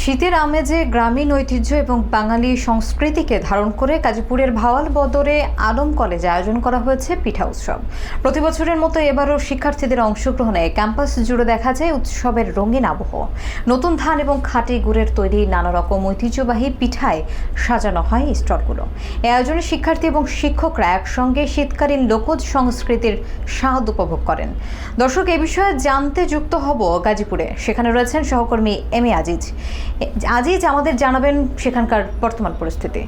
শীতের আমেজে গ্রামীণ ঐতিহ্য এবং বাঙালি সংস্কৃতিকে ধারণ করে গাজীপুরের ভাওয়াল বদরে আলম কলেজে আয়োজন করা হয়েছে পিঠা উৎসব। প্রতি বছরের মতো এবারও শিক্ষার্থীদের অংশগ্রহণে ক্যাম্পাস জুড়ে দেখা যায় উৎসবের রঙিন আবহ। নতুন ধান এবং খাঁটি গুড়ের তৈরি নানা রকম ঐতিহ্যবাহী পিঠায় সাজানো হয় স্টলগুলো। এই আয়োজনে শিক্ষার্থী এবং শিক্ষকরা একসঙ্গে শীতকালীন লোকজ সংস্কৃতির স্বাদ উপভোগ করেন। দর্শক, এ বিষয়ে জানতে যুক্ত হব গাজীপুরে। সেখানে রয়েছেন সহকর্মী এম এ আজিজ। আজিজ, আমাদের জানাবেন সেখানকার বর্তমান পরিস্থিতি।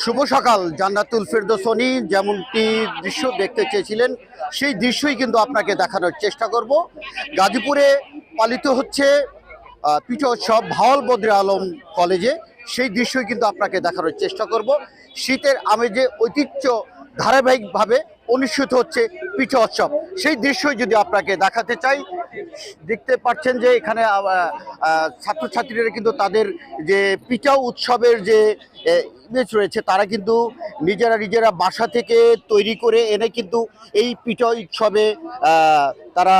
শুভ সকাল। জান্নাতুল ফেরদৌসনি যেমনটি দৃশ্য দেখতে চেয়েছিলেন সেই দৃশ্যই কিন্তু আপনাকে দেখানোর চেষ্টা করব। গাজীপুরে পালিত হচ্ছে পিঠা উৎসব ভাওয়াল বদরে আলম কলেজে, সেই দৃশ্যই কিন্তু আপনাকে দেখানোর চেষ্টা করব। শীতের আমেজে ঐতিহ্য ধারাবাহিকভাবে অনুষ্ঠিত হচ্ছে পিঠা উৎসব, সেই দৃশ্যই যদি আপনাকে দেখাতে চাই। দেখতে পাচ্ছেন যে এখানে ছাত্রছাত্রীরা কিন্তু তাদের যে পিঠা উৎসবের যে ইমেজ রয়েছে তারা কিন্তু নিজেরা বাসা থেকে তৈরি করে এনে কিন্তু এই পিঠা উৎসবে তারা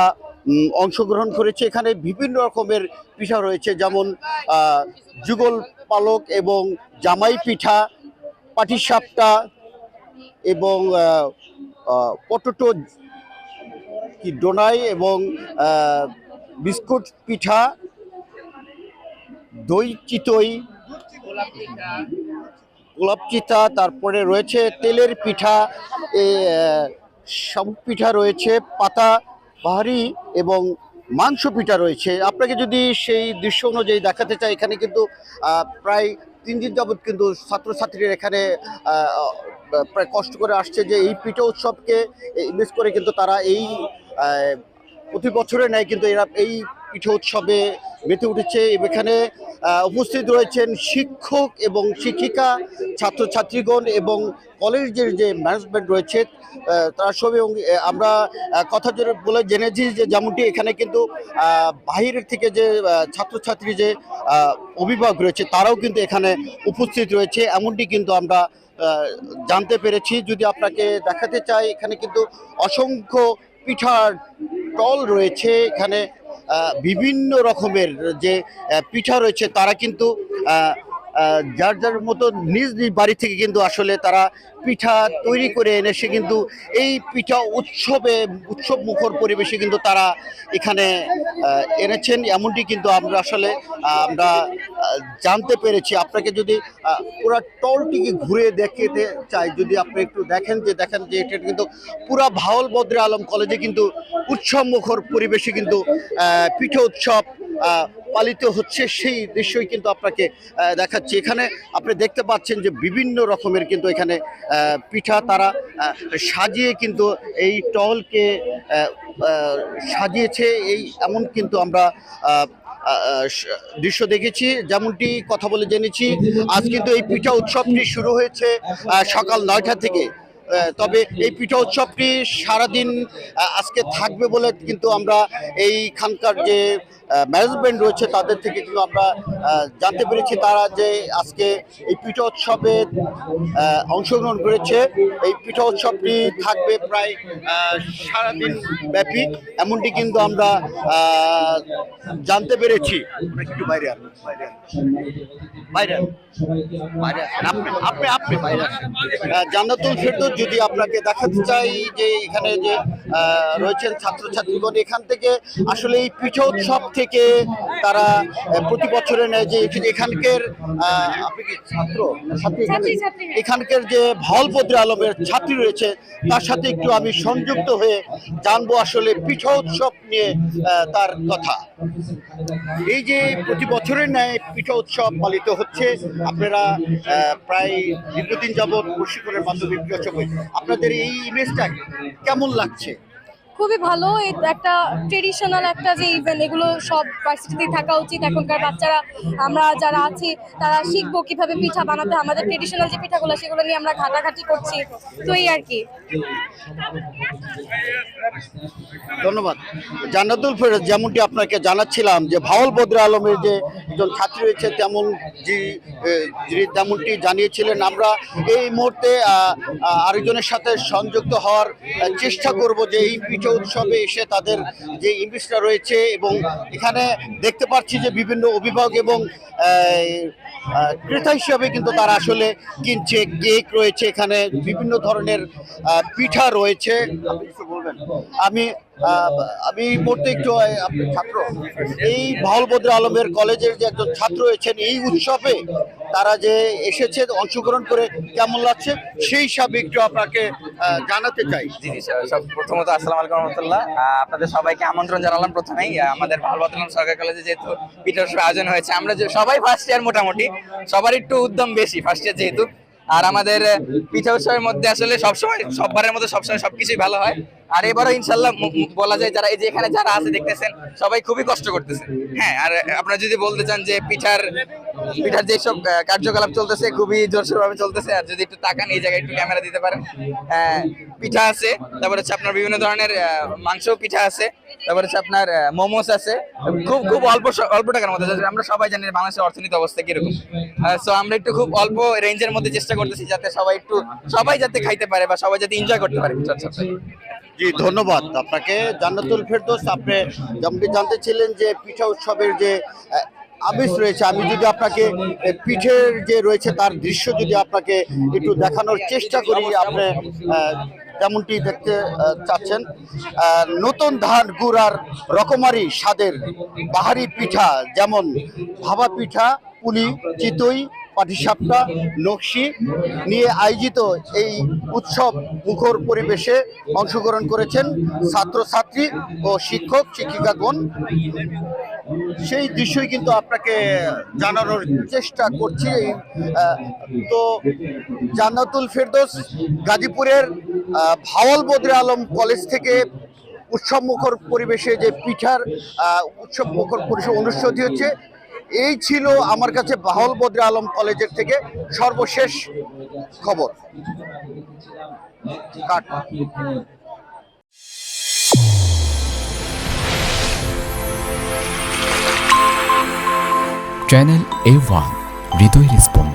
অংশগ্রহণ করেছে। এখানে বিভিন্ন রকমের পিঠা রয়েছে, যেমন যুগল পালক এবং জামাই পিঠা, পাটিসাপটা এবং পটোটো কি ডোনাই এবং বিস্কুট পিঠা, দই চিতই, গোলাপ চিতা, তারপরে রয়েছে তেলের পিঠা, শামুক পিঠা রয়েছে, পাতা বাহারি এবং মাংস পিঠা রয়েছে। আপনাকে যদি সেই দৃশ্য অনুযায়ী দেখাতে চাই, এখানে কিন্তু প্রায় 3 দিন যাবৎ কিন্তু ছাত্রছাত্রীরা এখানে প্রায় কষ্ট করে আসছে যে এই পিঠা উৎসবকে ইমেজ করে কিন্তু তারা এই প্রতি বছরের ন্যায় কিন্তু এরা এই পিঠা উৎসবে মেতে উঠেছে। এখানে উপস্থিত রয়েছেন শিক্ষক এবং শিক্ষিকা, ছাত্রছাত্রীগণ এবং কলেজের যে ম্যানেজমেন্ট রয়েছে তার সঙ্গে। আমরা কথা বলে জেনেছি যে যেমনটি এখানে কিন্তু বাহিরের থেকে যে ছাত্রছাত্রী যে অভিভাবক রয়েছে তারাও কিন্তু এখানে উপস্থিত রয়েছে, এমনটি কিন্তু আমরা জানতে পেরেছি। যদি আপনাকে দেখাতে চাই, এখানে কিন্তু অসংখ্য পিঠার স্টল রয়েছে। এখানে বিভিন্ন রকমের যে পিঠা রয়েছে তারা কিন্তু যার যার মতো নিজ নিজ বাড়ি থেকে কিন্তু আসলে তারা পিঠা তৈরি করে এনে সে কিন্তু এই পিঠা উৎসব মুখর পরিবেশে কিন্তু তারা এখানে এনেছেন, এমনটি কিন্তু আমরা জানতে পেরেছি। আপনাকে যদি পুরা টলটিকে ঘুরে দেখতে চাই, যদি আপনি একটু দেখেন যে এটা কিন্তু পুরা ভাওয়াল বদরে আলম কলেজে কিন্তু উৎসব মুখর পরিবেশে কিন্তু পিঠা উৎসব পালিত হচ্ছে, সেই দৃশ্যই কিন্তু আপনাকে দেখাচ্ছি। এখানে আপনি দেখতে পাচ্ছেন যে বিভিন্ন রকমের কিন্তু এখানে পিঠা তারা সাজিয়ে কিন্তু এই টলকে সাজিয়েছে, এমন কিন্তু আমরা দৃশ্য দেখেছি। যেমনটি কথা বলে জেনেছি, আজ কিন্তু এই পিঠা উৎসবটি শুরু হয়েছে সকাল 9টা থেকে। তবে এই পিঠা উৎসবটি সারাদিন আজকে থাকবে বলে কিন্তু আমরা এইখানকার যে ম্যানেজমেন্ট রয়েছে তাদের থেকে কিন্তু আমরা জানতে পেরেছি। তারা যে আজকে এই পিঠা উৎসবে অংশগ্রহণ করেছে, এই পিঠা উৎসবটি থাকবে প্রায় সারাদিন ব্যাপী, এমনটি কিন্তু আমরা জানতে পেরেছি। একটু বাইরে জান্নাতুল ফেরদৌস, যদি আপনাকে দেখাতে চাই যে এখানে যে রয়েছেন ছাত্রছাত্রীগণ, এখান থেকে আসলে এই পিঠা উৎসব থেকে তারা প্রতি বছরের নেয় যে এখানকার আপনি কি এখানকার যে ভাওয়াল বদরে আলমের ছাত্রী রয়েছে তার সাথে একটু আমি সংযুক্ত হয়ে জানবো আসলে পিঠা উৎসব নিয়ে তার কথা। এই যে প্রতি বছরের ন্যায় পিঠা উৎসব পালিত হচ্ছে, আপনারা প্রায় দীর্ঘদিন যাবৎ প্রশিক্ষণের মাধ্যমে পিঠা উৎসব, আপনাদের এই ইমেজটা কেমন লাগছে? খুবই ভালো। এই একটা ট্রেডিশনাল একটা যে ইভেন্ট, এগুলো সব ভার্সিটিতেই থাকা উচিত। এখনকার বাচ্চারা, আমরা যারা আছি তারা শিখবো কিভাবে পিঠা বানাতে হয়। আমাদের ট্রেডিশনাল যে পিঠাগুলো সেগুলো নিয়ে আমরা ঘাটাঘাটি করছি, তো এই আর কি। ধন্যবাদ। জান্নাতুল ফেরদৌস, যেমনটি আপনাকে জানাচ্ছিলাম যে ভাওয়াল বদরে আলমের যে একজন ছাত্রী রয়েছে যিনি তেমনটি জানিয়েছিলেন। আমরা এই মুহূর্তে আরেকজনের সাথে সংযুক্ত হওয়ার চেষ্টা করব যে এই পিঠা উৎসবে এসে তাদের যে ইংলিশটা রয়েছে, এবং এখানে দেখতে পাচ্ছি যে বিভিন্ন অভিভাবক এবং ক্রেতা হিসাবে কিন্তু তারা আসলে কিনছে। কেক রয়েছে, এখানে বিভিন্ন ধরনের পিঠা রয়েছে। আপনি কিছু বলবেন? আমি এই মুহূর্তে একটু আপনি ছাত্র, এই ভাওয়াল বদরে আলমের কলেজের যে একজন ছাত্র রয়েছেন, এই উৎসবে তারা যে এসেছে অংশগ্রহণ করে কেমন লাগছে সেই হিসাবে একটু আপনাকে জানাতে চাই। জি জি সব প্রথমত আসসালামু আলাইকুম রহমতুল্লাহ। আপনাদের সবাইকে আমন্ত্রণ জানালাম প্রথমেই। আমাদের ভাওয়াল বদরে আলম সরকারি কলেজে যেহেতু পিঠা উৎসবের আয়োজন হয়েছে, আমরা সবাই ফার্স্ট ইয়ার, মোটামুটি সবার একটু উদ্যম বেশি ফার্স্ট ইয়ার যেহেতু। আর আমাদের পিঠা উৎসবের মধ্যে আসলে সবসময় সববারের মধ্যে সবসময় সবকিছুই ভালো হয়। আর এবারও ইনশাল্লাহ বলা যায় যারা এই যে এখানে যারা আছে দেখতেছেন সবাই খুবই কষ্ট করতেছে। হ্যাঁ, আর আপনারা যদি বলতে চান যে পিঠার যেসব কার্যকলাপ চলতেছে খুবই জোরসোর ভাবে চলতেছে। আর যদি একটু তাকান এই জায়গায় একটু ক্যামেরা দিতে পারেন, পিঠা আছে, তারপরে হচ্ছে আপনার বিভিন্ন ধরনের মাংস পিঠা আছে, তারপরে হচ্ছে আপনার মোমোস আছে, খুব খুব অল্প টাকার মধ্যে। আমরা সবাই জানি বাংলাদেশের অর্থনীতি অবস্থা কিরকম, সো আমরা একটু খুব অল্প রেঞ্জের মধ্যে চেষ্টা করতেছি যাতে সবাই যাতে খাইতে পারে বা সবাই যাতে এনজয় করতে পারে পিঠার সাথে। জি, ধন্যবাদ আপনাকে জান্নাতুল ফেরদৌস। আপনি যেমনটি জানতে ছিলেন যে পিঠা উৎসবের যে আমেজ রয়েছে, আমি যদি আপনাকে পিঠের যে রয়েছে তার দৃশ্য যদি আপনাকে একটু দেখানোর চেষ্টা করি, আপনি যেমনটি দেখতে চাচ্ছেন, নতুন ধান গুড় আর রকমারি স্বাদের বাহারি পিঠা, যেমন ভাপা পিঠা, পুলি, চিতই, পাটিসাপটা, নকশি নিয়ে আয়োজিত এই উৎসব মুখর পরিবেশে অংশগ্রহণ করেছেন ছাত্রছাত্রী ও শিক্ষক শিক্ষিকাগণ। সেই দৃশ্যই কিন্তু আপনাকে জানানোর চেষ্টা করছি। তো জান্নাতুল ফেরদৌস গাজীপুরের ভাওয়াল বদরে আলম কলেজ থেকে উৎসব মুখর পরিবেশে যে পিঠার উৎসব মুখর পরিবেশে অনুষ্ঠিত হচ্ছে, এই ছিল আমার কাছে ভাওয়াল বদরে আলম কলেজের থেকে সর্বশেষ খবর। কাট। চ্যানেল A1 হৃদয়ের স্পন্দন।